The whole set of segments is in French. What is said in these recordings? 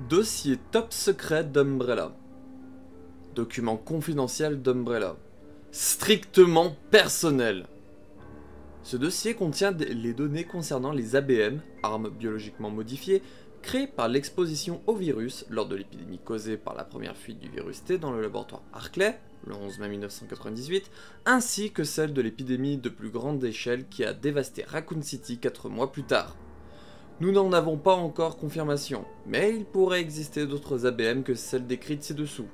Dossier top secret d'Umbrella. Document confidentiel d'Umbrella. Strictement personnel. Ce dossier contient les données concernant les ABM, armes biologiquement modifiées, créées par l'exposition au virus lors de l'épidémie causée par la première fuite du virus T dans le laboratoire Harclay, le 11 mai 1998, ainsi que celle de l'épidémie de plus grande échelle qui a dévasté Raccoon City 4 mois plus tard. Nous n'en avons pas encore confirmation, mais il pourrait exister d'autres ABM que celles décrites ci-dessous.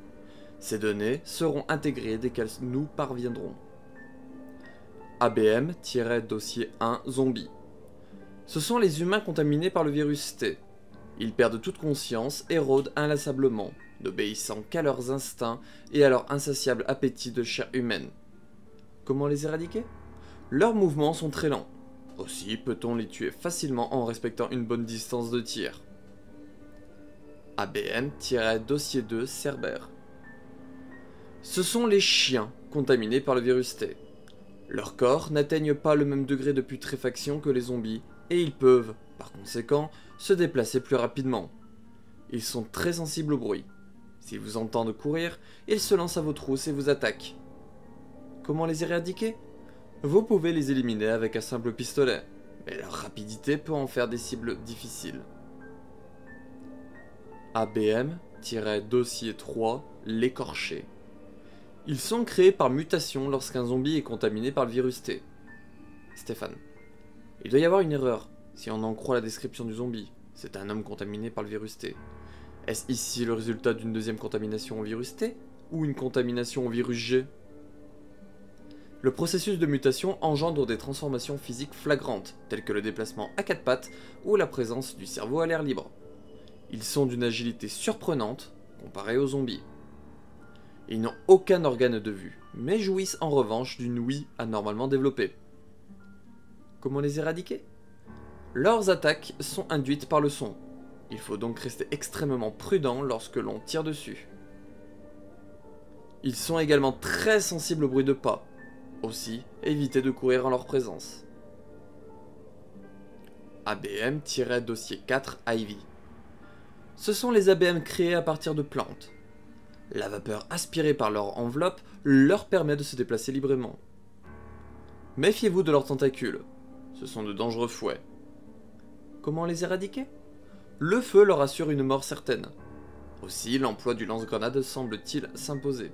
Ces données seront intégrées dès qu'elles nous parviendront. ABM-dossier 1 zombie. Ce sont les humains contaminés par le virus T. Ils perdent toute conscience et rôdent inlassablement, n'obéissant qu'à leurs instincts et à leur insatiable appétit de chair humaine. Comment les éradiquer? Leurs mouvements sont très lents. Aussi peut-on les tuer facilement en respectant une bonne distance de tir. ABM-dossier 2 Cerbère. Ce sont les chiens contaminés par le virus T. Leurs corps n'atteignent pas le même degré de putréfaction que les zombies, et ils peuvent, par conséquent, se déplacer plus rapidement. Ils sont très sensibles au bruit. S'ils vous entendent courir, ils se lancent à vos trousses et vous attaquent. Comment les éradiquer? Vous pouvez les éliminer avec un simple pistolet, mais leur rapidité peut en faire des cibles difficiles. ABM-dossier 3 l'écorché. Ils sont créés par mutation lorsqu'un zombie est contaminé par le virus T. Stéphane. Il doit y avoir une erreur, si on en croit la description du zombie. C'est un homme contaminé par le virus T. Est-ce ici le résultat d'une deuxième contamination au virus T, ou une contamination au virus G? Le processus de mutation engendre des transformations physiques flagrantes, telles que le déplacement à quatre pattes ou la présence du cerveau à l'air libre. Ils sont d'une agilité surprenante, comparée aux zombies. Ils n'ont aucun organe de vue, mais jouissent en revanche d'une ouïe anormalement développée. Comment les éradiquer? Leurs attaques sont induites par le son. Il faut donc rester extrêmement prudent lorsque l'on tire dessus. Ils sont également très sensibles au bruit de pas. Aussi, évitez de courir en leur présence. ABM-dossier 4 Ivy. Ce sont les ABM créés à partir de plantes. La vapeur aspirée par leur enveloppe leur permet de se déplacer librement. Méfiez-vous de leurs tentacules, ce sont de dangereux fouets. Comment les éradiquer? Le feu leur assure une mort certaine. Aussi, l'emploi du lance-grenade semble-t-il s'imposer.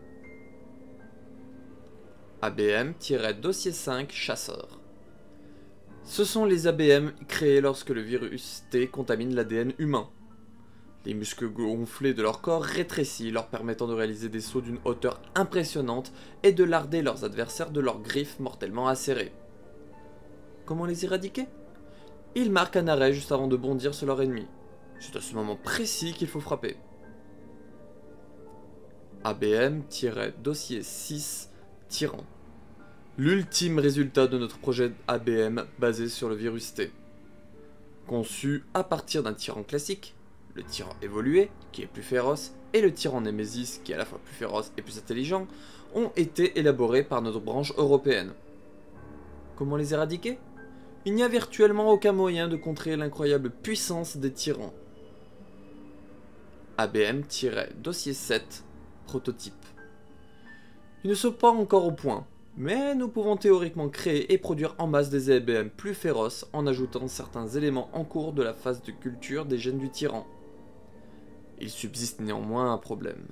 ABM-dossier 5 Chasseur. Ce sont les ABM créés lorsque le virus T contamine l'ADN humain. Les muscles gonflés de leur corps rétrécis, leur permettant de réaliser des sauts d'une hauteur impressionnante et de larder leurs adversaires de leurs griffes mortellement acérées. Comment les éradiquer? Ils marquent un arrêt juste avant de bondir sur leur ennemi. C'est à ce moment précis qu'il faut frapper. ABM-dossier 6 Tyran. L'ultime résultat de notre projet ABM basé sur le virus T. Conçu à partir d'un tyran classique, le tyran évolué, qui est plus féroce, et le tyran Némésis, qui est à la fois plus féroce et plus intelligent, ont été élaborés par notre branche européenne. Comment les éradiquer? Il n'y a virtuellement aucun moyen de contrer l'incroyable puissance des tyrans. ABM-dossier 7 Prototype. Ils ne sont pas encore au point, mais nous pouvons théoriquement créer et produire en masse des ABM plus féroces en ajoutant certains éléments en cours de la phase de culture des gènes du tyran. Il subsiste néanmoins un problème.